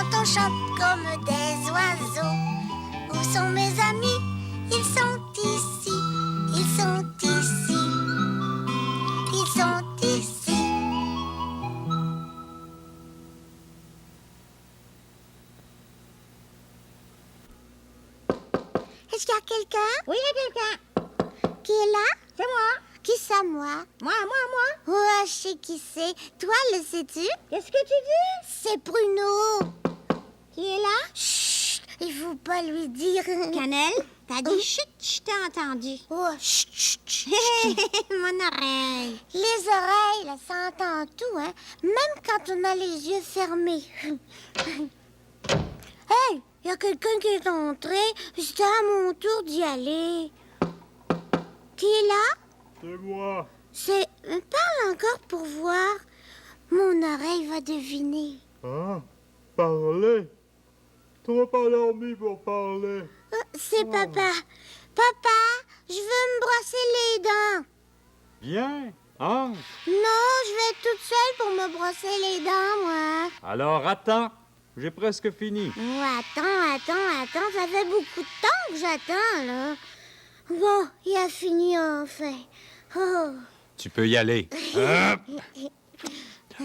on chante comme des oiseaux. Où sont mes amis? Ils sont ici, ils sont ici, ils sont ici. Est-ce qu'il y a quelqu'un? Oui, il y a quelqu'un. Qui est là? C'est moi. Qui ça, moi? Moi. Oh, je sais qui c'est. Toi, le sais-tu? Qu'est-ce que tu dis? C'est Bruno. Qui est là? Chut, il faut pas lui dire. Cannelle, t'as dit chut, je t'ai entendu. Oh, chut, chut, chut. Mon oreille. Les oreilles, là, ça entend tout, hein? Même quand on a les yeux fermés. Hey, il y a quelqu'un qui est entré. C'était à mon tour d'y aller. Qui est là? C'est moi. C'est... Parle encore pour voir. Mon oreille va deviner. Hein? Parler? Tu n'as pas dormi pour parler. C'est papa. Papa, je veux me brosser les dents. Viens, hein? Non, je vais être toute seule pour me brosser les dents, moi. Alors attends, j'ai presque fini. Oh, attends, ça fait beaucoup de temps que j'attends, là. Bon, il a fini enfin. Oh. Tu peux y aller.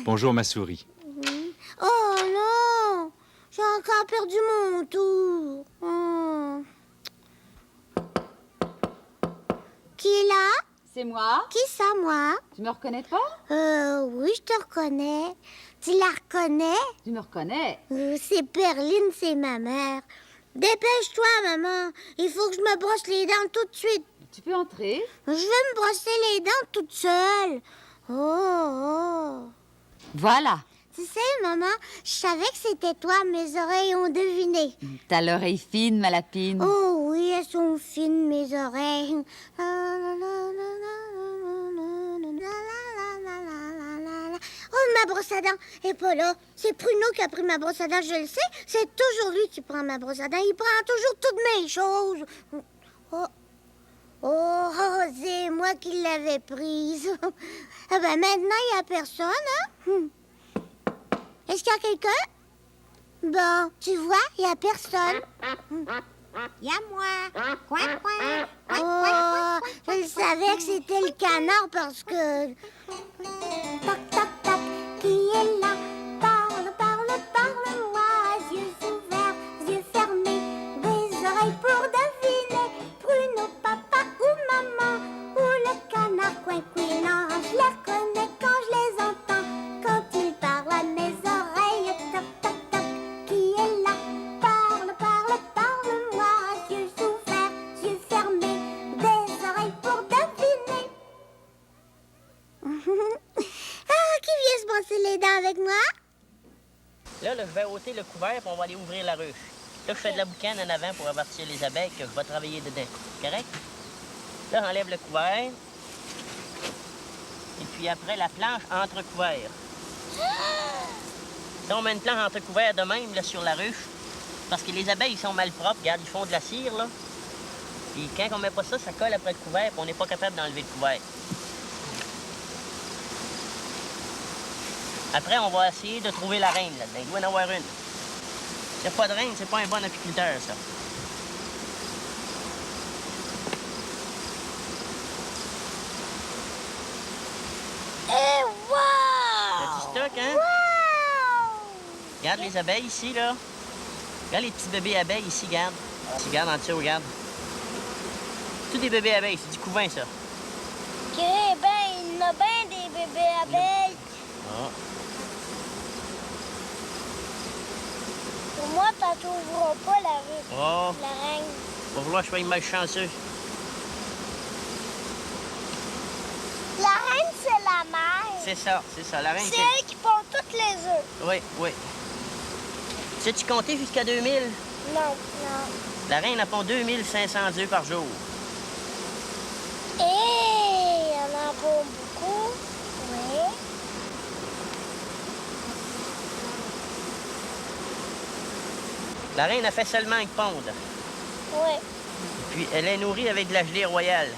Bonjour, ma souris. Oh non! J'ai encore perdu mon tour. Oh. Qui est là? C'est moi. Qui ça, moi? Tu me reconnais pas? Oui, je te reconnais. Tu la reconnais? Tu me reconnais. C'est Perline, c'est ma mère. Dépêche-toi, maman. Il faut que je me brosse les dents tout de suite. Tu peux entrer. Je veux me brosser les dents toute seule. Oh. Voilà. Tu sais, maman, je savais que c'était toi. Mes oreilles ont deviné. T'as l'oreille fine, ma lapine. Oh oui, elles sont fines, mes oreilles. Oh, ma brosse à dents est pas là. C'est Pruno qui a pris ma brosse à dents, je le sais. C'est toujours lui qui prend ma brosse à dents. Il prend toujours toutes mes choses. Oh, c'est moi qui l'avais prise. Ah ben maintenant, il n'y a personne, hein? Est-ce qu'il y a quelqu'un? Bon, tu vois, il n'y a personne. Il y a moi. Coin, coin. Oh, je savais que c'était le canard parce que... Toc, toc, toc, qui est là? Parle, parle, parle-moi. Yeux ouverts, yeux fermés, des oreilles pour deviner. Bruno, papa ou maman, ou le canard coin-couinant. Je les reconnais quand je les entends. Quand ils parlent à mes oreilles, toc, toc, toc, qui est là? Parle, parle, parle-moi. Yeux ouverts, yeux fermés, des oreilles pour deviner. Qui vient se brosser les dents avec moi? Là, je vais ôter le couvert et on va aller ouvrir la ruche. Là, je fais de la boucane en avant pour avertir les abeilles que je vais travailler dedans. Correct? Là, j'enlève le couvert. Et puis après, la planche entre couverts. Là, on met une planche entre couverts de même là, sur la ruche. Parce que les abeilles, ils sont mal propres. Regarde, ils font de la cire, là. Puis quand on met pas ça, ça colle après le couvert, puis on n'est pas capable d'enlever le couvert. Après, on va essayer de trouver la reine là-dedans. Il doit y en avoir une. S'il n'y a pas de reine, c'est pas un bon apiculteur, ça. Et wow! T'as du stock, hein? Wow! Regarde les abeilles ici, là. Regarde les petits bébés abeilles ici, regarde. Ici, regarde en dessous, regarde. Tous des bébés abeilles, c'est du couvain, ça. OK, ben, il y en a bien des bébés abeilles. Ah. Pour moi, t'en trouveras pas la rue. Oh, La reine. va vouloir que je sois malchanceux. La reine, c'est la mère. C'est ça. La reine, C'est elle qui pond toutes les œufs. Oui, oui. Sais-tu compter jusqu'à 2000? Non. La reine, elle pond 2500 œufs par jour. Et il y en a pas beaucoup. Oui. La reine a fait seulement une pondre. Oui. Puis elle est nourrie avec de la gelée royale.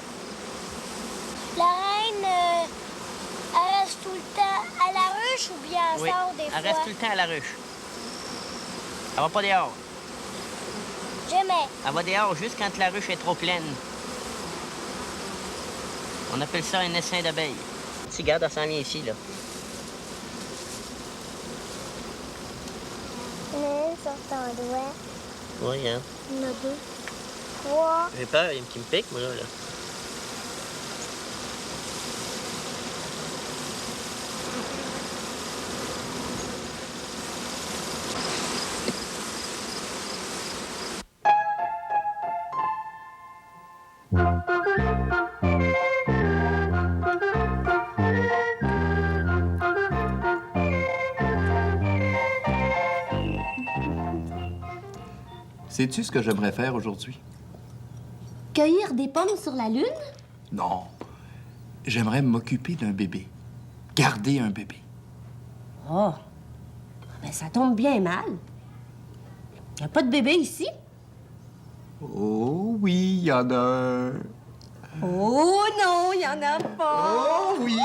La reine, elle reste tout le temps à la ruche ou bien elle Oui, sort des elle fois? reste tout le temps à la ruche. Elle va pas dehors. Jamais. Elle va dehors juste quand la ruche est trop pleine. On appelle ça un essaim d'abeilles. Tu regarde, elle s'en vient ici, là. Il y en a une sur ton doigt. Oui, hein. Il y en a deux. Trois. J'ai peur, il y en a qui me pique, moi, là. Sais-tu ce que j'aimerais faire aujourd'hui? Cueillir des pommes sur la lune? Non. J'aimerais m'occuper d'un bébé. Garder un bébé. Oh, ben ça tombe bien mal. Y a pas de bébé ici? Oh oui, il y en a un. Oh non, y en a pas. Oh oui!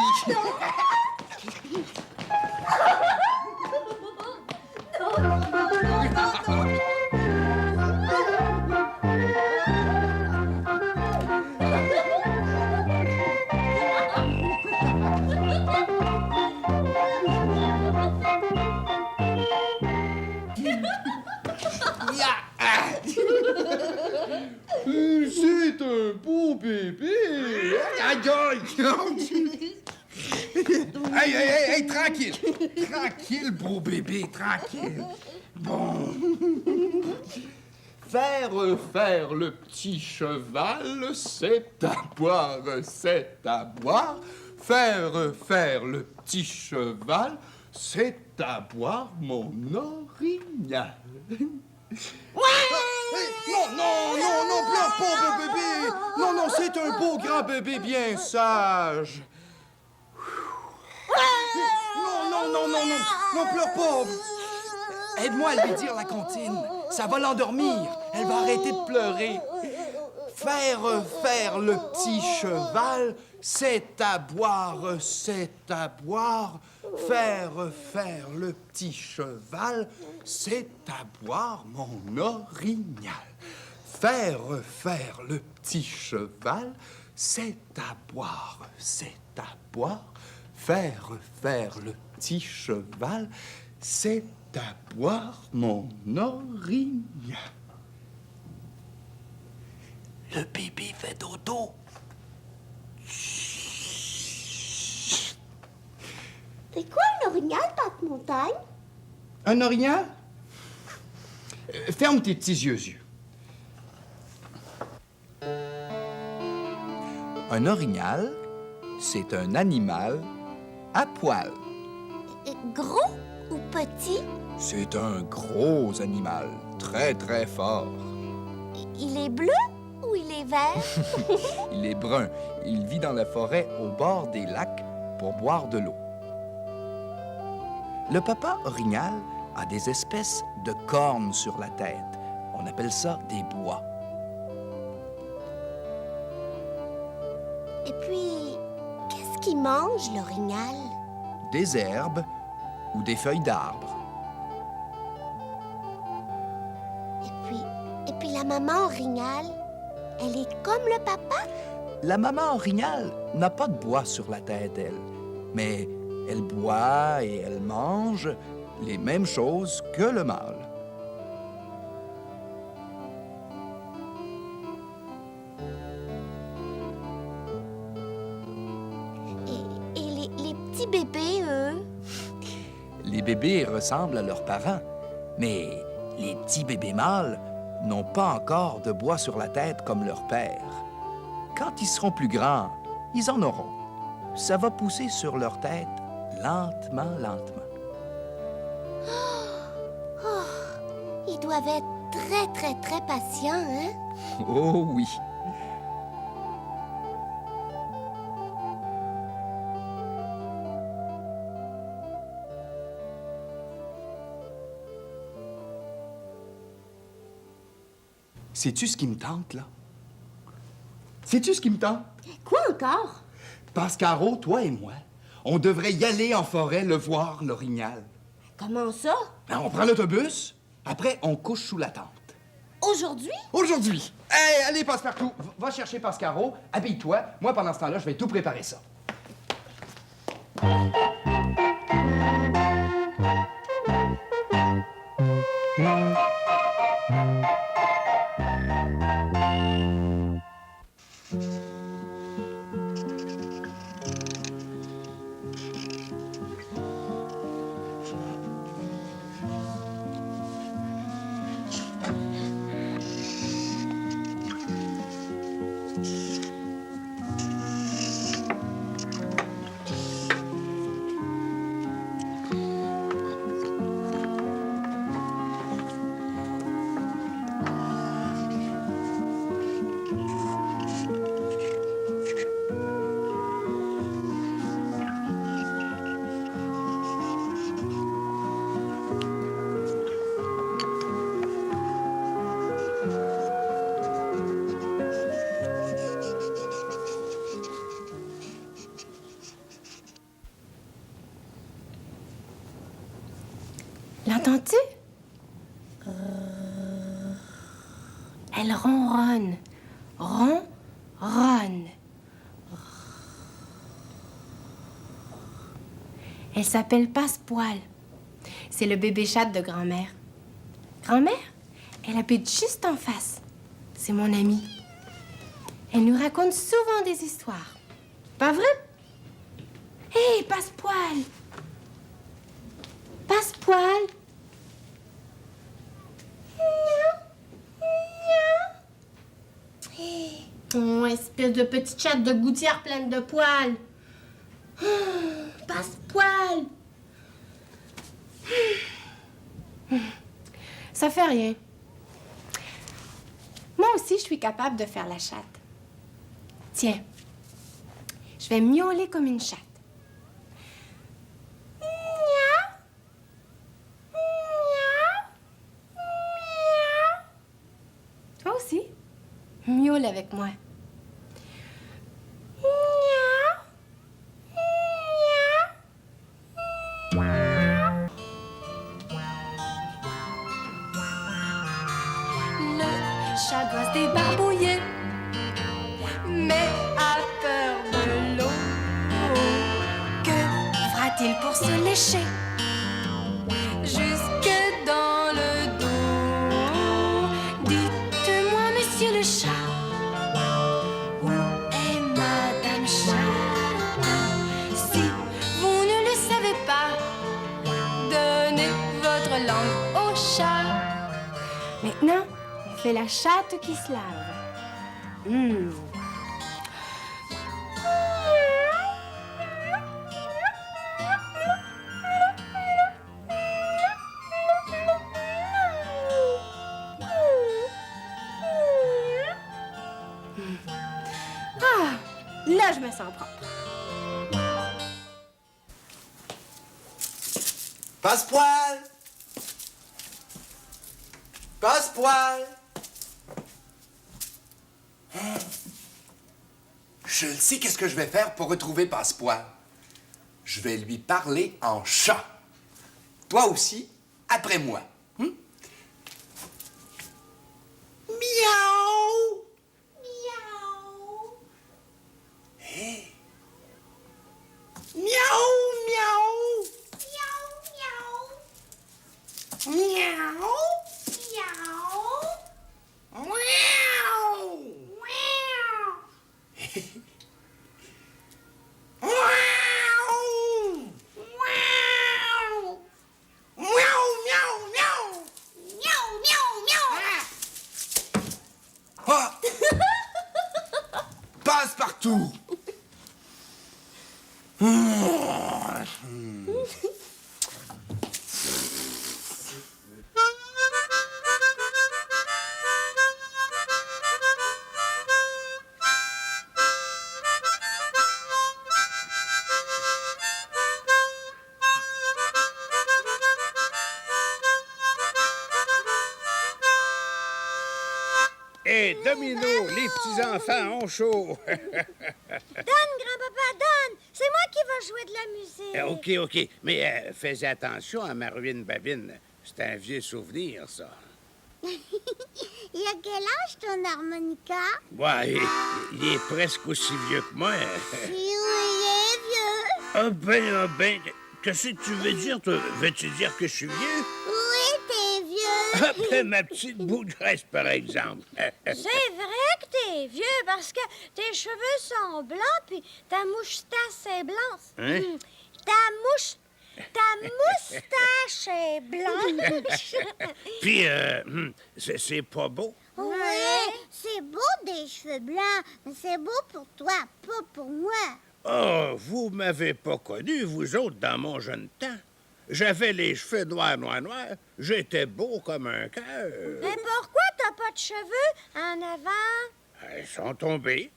C'est un beau bébé! Aïe, aïe! Hey, tranquille! Tranquille, beau bébé, tranquille! Bon. Faire le petit cheval, c'est à boire, c'est à boire. Faire le petit cheval, c'est à boire, mon orignal. Non, pleure pas, beau bébé! Non, c'est un beau grand bébé bien sage. Non, pleure pas. Aide-moi à lui dire la comptine. Ça va l'endormir. Elle va arrêter de pleurer. Faire le petit cheval, c'est à boire, c'est à boire. Faire le petit cheval, c'est à boire, mon orignal. Faire le petit cheval, c'est à boire, c'est à boire. Faire le petit cheval, c'est à boire, mon orignal. Le bébé fait dodo. C'est quoi un orignal, Tante Montagne? Un orignal? Ferme tes petits yeux. Un orignal, c'est un animal à poil. Gros ou petit? C'est un gros animal, très, très fort. Il est bleu ou il est vert? Il est brun. Il vit dans la forêt au bord des lacs pour boire de l'eau. Le papa orignal a des espèces de cornes sur la tête. On appelle ça des bois. Et puis, qu'est-ce qu'il mange, l'orignal? Des herbes ou des feuilles d'arbres. Et puis la maman orignal, elle est comme le papa? La maman orignal n'a pas de bois sur la tête, elle. Mais elle boit et elle mange les mêmes choses que le mâle. Et les petits bébés, eux? Les bébés ressemblent à leurs parents, mais les petits bébés mâles n'ont pas encore de bois sur la tête comme leur père. Quand ils seront plus grands, ils en auront. Ça va pousser sur leur tête lentement. Ils doivent être très patients, hein? Oh oui. Sais-tu ce qui me tente, là? Sais-tu ce qui me tente? Quoi encore? Pascaro, toi et moi, on devrait y aller en forêt le voir, l'orignal. Comment ça? Ben, on prend l'autobus. Après, on couche sous la tente. Aujourd'hui? Aujourd'hui! Hey, allez, Passepartout, va chercher Pascaro, habille-toi. Moi, pendant ce temps-là, je vais tout préparer ça. L'entends-tu? Elle ronronne. Ronronne. Elle s'appelle Passepoil. C'est le bébé chat de grand-mère. Grand-mère, elle habite juste en face. C'est mon amie. Elle nous raconte souvent des histoires. Pas vrai? Hé, Passepoil! Passepoil! Oh, espèce de petite chatte de gouttière pleine de poils. Passepoil. Ça fait rien. Moi aussi, je suis capable de faire la chatte. Tiens, je vais miauler comme une chatte. Miaou. Miaou. Miaou. Toi aussi, miaule avec moi. Miaou. Miaou. Miaou. Le chat doit se débarbouiller, mais a peur de l'eau. Que fera-t-il pour se lécher jusque dans le dos? Dites-moi, monsieur le chat, où est Madame Chat? Si vous ne le savez pas, donnez votre langue au chat. Maintenant, on fait la chatte qui se lave. Ah, là, je me sens propre. Passepoil! Passepoil! Je le sais qu'est-ce que je vais faire pour retrouver Passepoil. Je vais lui parler en chat. Toi aussi, après moi. Miaou! Miaou! Hé! Miaou, miaou! Miaou, miaou! Miaou! Miaou! Miaou! Passe-partout! Et Domino, les petits-enfants ont chaud. Donne, grand-papa, donne! C'est moi qui vais jouer de la musique. OK. Mais fais attention à ma ruine babine. C'est un vieux souvenir, ça. Il a quel âge ton harmonica? Ouais, il est presque aussi vieux que moi. Oui, il est vieux. Ah ben, qu'est-ce que tu veux dire, toi? Veux-tu dire que je suis vieux? Oui, t'es vieux. Ah ben, ma petite bougresse, par exemple. C'est vrai que t'es vieux parce que tes cheveux sont blancs puis ta moustache est blanche. Hein? Ta moustache est blanche. Puis, c'est pas beau? Oui, c'est beau des cheveux blancs, mais c'est beau pour toi, pas pour moi. Oh, vous m'avez pas connu, vous autres, dans mon jeune temps. J'avais les cheveux noirs. J'étais beau comme un cœur. Mais pourquoi t'as pas de cheveux en avant? Ils sont tombés.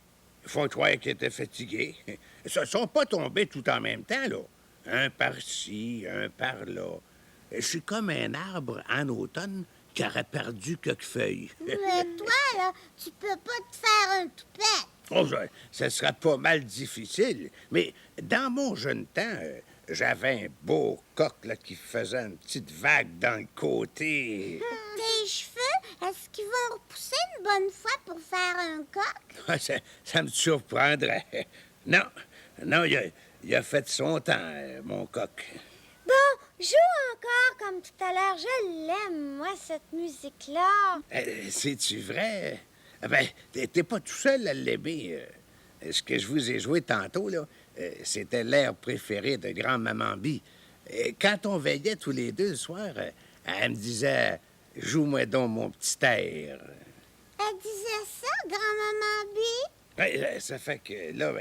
Il faut croire qu'ils étaient fatigués. Ils se sont pas tombés tout en même temps, là. Un par-ci, un par-là. Je suis comme un arbre en automne qui aurait perdu quelques feuilles. Mais toi, là, tu peux pas te faire un toupette. Oh, ça serait pas mal difficile. Mais dans mon jeune temps, j'avais un beau coq là, qui faisait une petite vague dans le côté. Tes cheveux, est-ce qu'ils vont repousser une bonne fois pour faire un coq? Ça me surprendrait. Non, il a fait son temps, mon coq. Bon, joue encore comme tout à l'heure. Je l'aime, moi, cette musique-là. C'est-tu vrai? Ben, t'es pas tout seul à l'aimer. Ce que je vous ai joué tantôt, là, c'était l'air préféré de grand-maman Bee. Quand on veillait tous les deux le soir, elle me disait « Joue-moi donc mon petit air ». Elle disait ça, grand-maman Bee? Ça fait que là,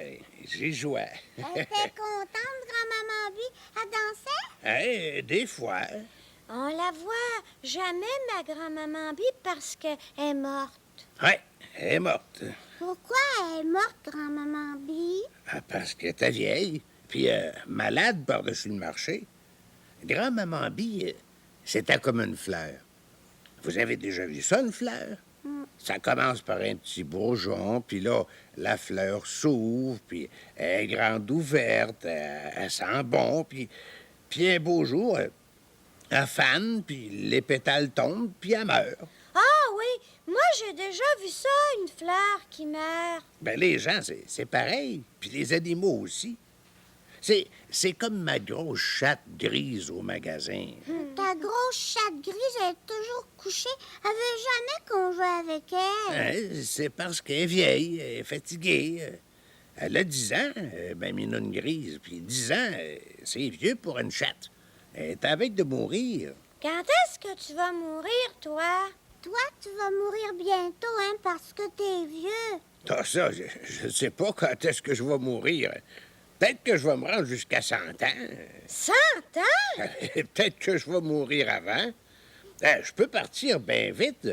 j'y jouais. Elle était contente, grand-maman Bee. Elle dansait? Des fois. On la voit jamais, ma grand-maman Bee, parce qu'elle est morte. Ouais, elle est morte. Pourquoi elle est morte, grand-maman Bee? Parce qu'elle était vieille, puis malade par-dessus le marché. Grand-maman Bee, c'était comme une fleur. Vous avez déjà vu ça, une fleur? Ça commence par un petit bourgeon, puis là, la fleur s'ouvre, puis elle est grande ouverte, elle sent bon, puis un beau jour, elle fane, puis les pétales tombent, puis elle meurt. Ah oui, moi j'ai déjà vu ça, une fleur qui meurt. Ben les gens, c'est pareil, puis les animaux aussi. C'est comme ma grosse chatte grise au magasin. Ta grosse chatte grise, elle est toujours couchée. Elle veut jamais qu'on joue avec elle. C'est parce qu'elle est vieille, elle est fatiguée. Elle a 10 ans, ben Minoune grise, puis 10 ans, c'est vieux pour une chatte. Elle est avec de mourir. Quand est-ce que tu vas mourir, toi? Toi, tu vas mourir bientôt, hein, parce que t'es vieux. Ah, ça, je ne sais pas quand est-ce que je vais mourir. Peut-être que je vais me rendre jusqu'à 100 ans. 100 ans? Peut-être que je vais mourir avant. Je peux partir bien vite.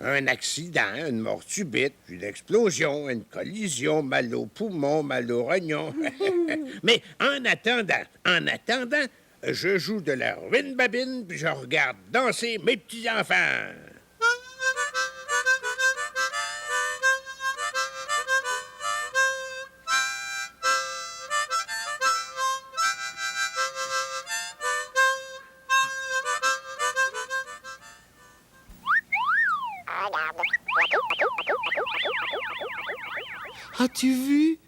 Un accident, une mort subite, une explosion, une collision, mal au poumon, mal au rognon. Mais en attendant, je joue de la ruine babine, puis je regarde danser mes petits-enfants. As-tu vu?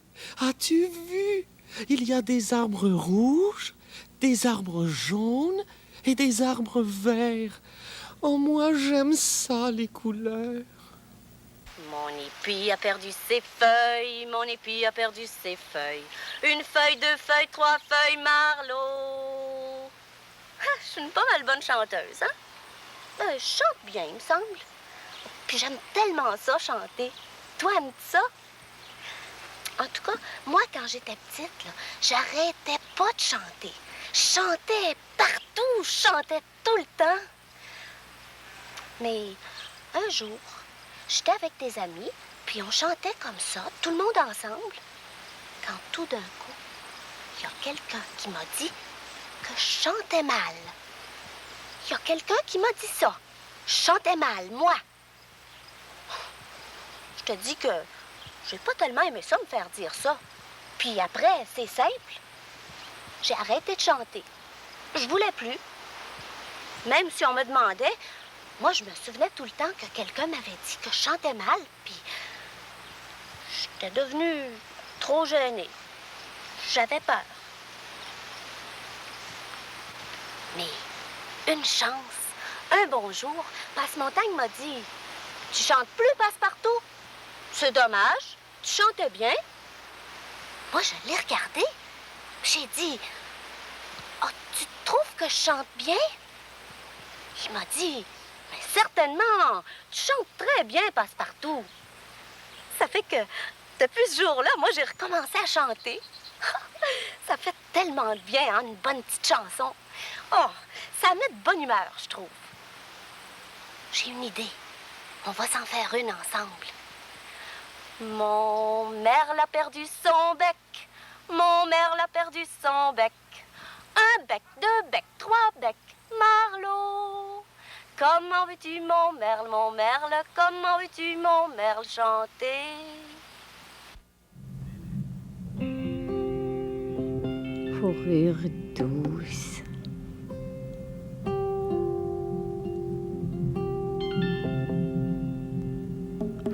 As-tu vu? Il y a des arbres rouges, des arbres jaunes et des arbres verts. Oh, moi, j'aime ça, les couleurs. Mon épi a perdu ses feuilles, mon épi a perdu ses feuilles. Une feuille, deux feuilles, trois feuilles, Marlowe. Ah, je suis une pas mal bonne chanteuse, hein? Je chante bien, il me semble. Puis j'aime tellement ça, chanter. Toi, aimes-tu ça? En tout cas, moi, quand j'étais petite, là, j'arrêtais pas de chanter. Je chantais partout, je chantais tout le temps. Mais un jour, j'étais avec des amis, puis on chantait comme ça, tout le monde ensemble. Quand tout d'un coup, il y a quelqu'un qui m'a dit que je chantais mal. Il y a quelqu'un qui m'a dit ça. Je chantais mal, moi. Je te dis que j'ai pas tellement aimé ça, me faire dire ça. Puis après, c'est simple. J'ai arrêté de chanter. Je voulais plus. Même si on me demandait, moi, je me souvenais tout le temps que quelqu'un m'avait dit que je chantais mal, puis j'étais devenue trop gênée. J'avais peur. Mais une chance, un bon jour, Passe-Montagne m'a dit « Tu chantes plus, Passe-Partout? C'est dommage, tu chantais bien. » Moi, je l'ai regardé, j'ai dit « Oh, tu trouves que je chante bien? » Il m'a dit « Mais certainement, tu chantes très bien, Passe-Partout. » Ça fait que, depuis ce jour-là, moi, j'ai recommencé à chanter. Ça fait tellement de bien, hein, une bonne petite chanson. Oh, ça met de bonne humeur, je trouve. J'ai une idée. On va s'en faire une ensemble. Mon merle a perdu son bec. Mon merle a perdu son bec. Un bec, deux becs, trois becs, Marlot. Comment veux-tu, mon merle, comment veux-tu, mon merle, chanter? Fourrure douce.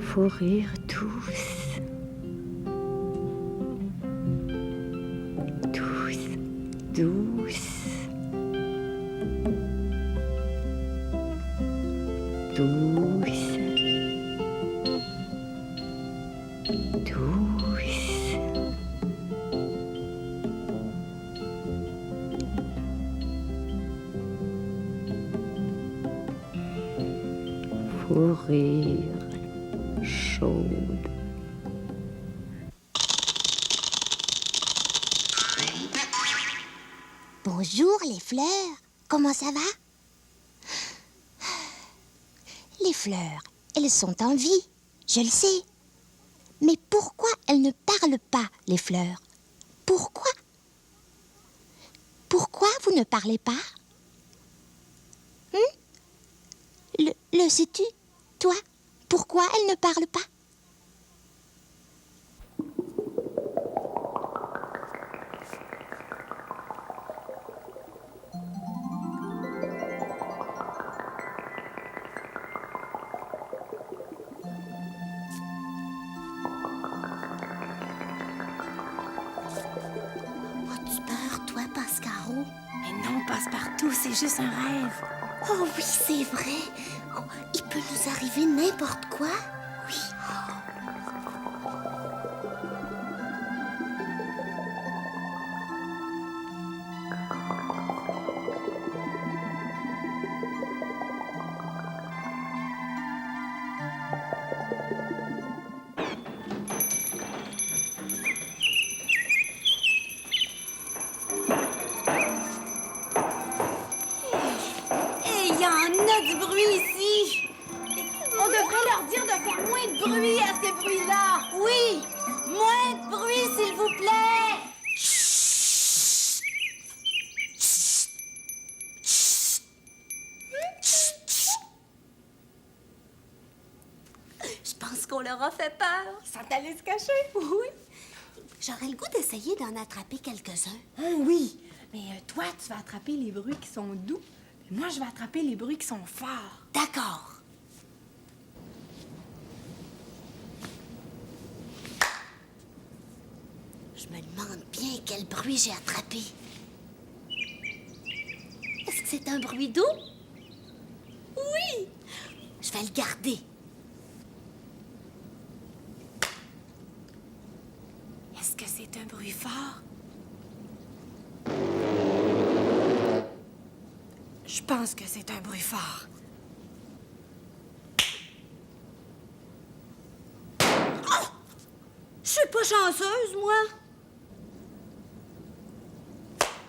Fourrure douce. Douce, douce. Douce. Douce. Fourrure chaude. Bonjour les fleurs, comment ça va? Les fleurs, elles sont en vie, je le sais. Mais pourquoi elles ne parlent pas, les fleurs? Pourquoi? Pourquoi vous ne parlez pas? Le sais-tu, toi? Pourquoi elles ne parlent pas? As-tu peur, toi, Pascaro? Mais non, Passe-Partout, c'est juste un rêve. Oh oui, c'est vrai. Oh, il peut nous arriver n'importe quoi. Oui. Et il y en a du bruit ici. On devrait leur dire de faire moins de bruit à ces bruits-là. Oui, moins de bruit, s'il vous plaît. Je pense qu'on leur a fait peur. Ils sont allés se cacher. Oui. J'aurais le goût d'essayer d'en attraper quelques-uns. Oui, mais toi, tu vas attraper les bruits qui sont doux. Puis moi, je vais attraper les bruits qui sont forts. D'accord. Je me demande bien quel bruit j'ai attrapé. Est-ce que c'est un bruit doux? Oui! Je vais le garder. Est-ce que c'est un bruit fort? Je pense que c'est un bruit fort. Oh! Je suis pas chanceuse, moi.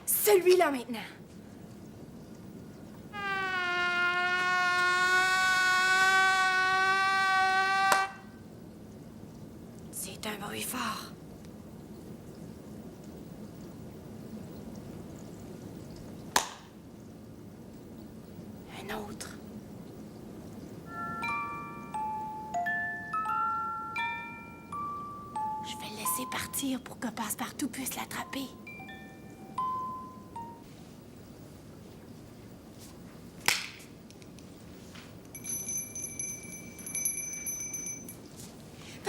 Celui-là maintenant. C'est un bruit fort. Un autre. Je vais le laisser partir pour que Passe-Partout puisse l'attraper.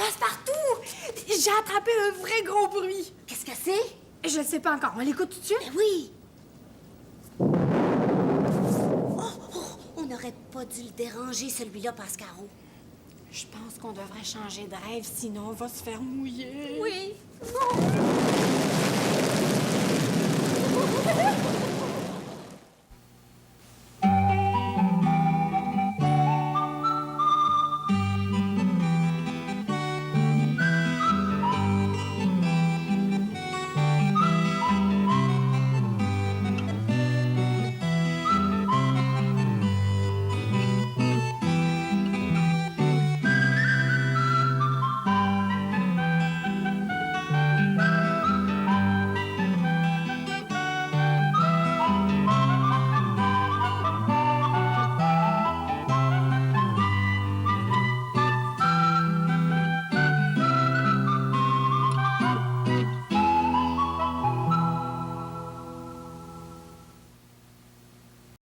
Passe-Partout! J'ai attrapé un vrai gros bruit. Qu'est-ce que c'est? Je ne sais pas encore. On l'écoute tout de suite? Ben oui. On n'aurait pas dû le déranger, celui-là, Pascaro. Je pense qu'on devrait changer de rêve, sinon on va se faire mouiller. Oui.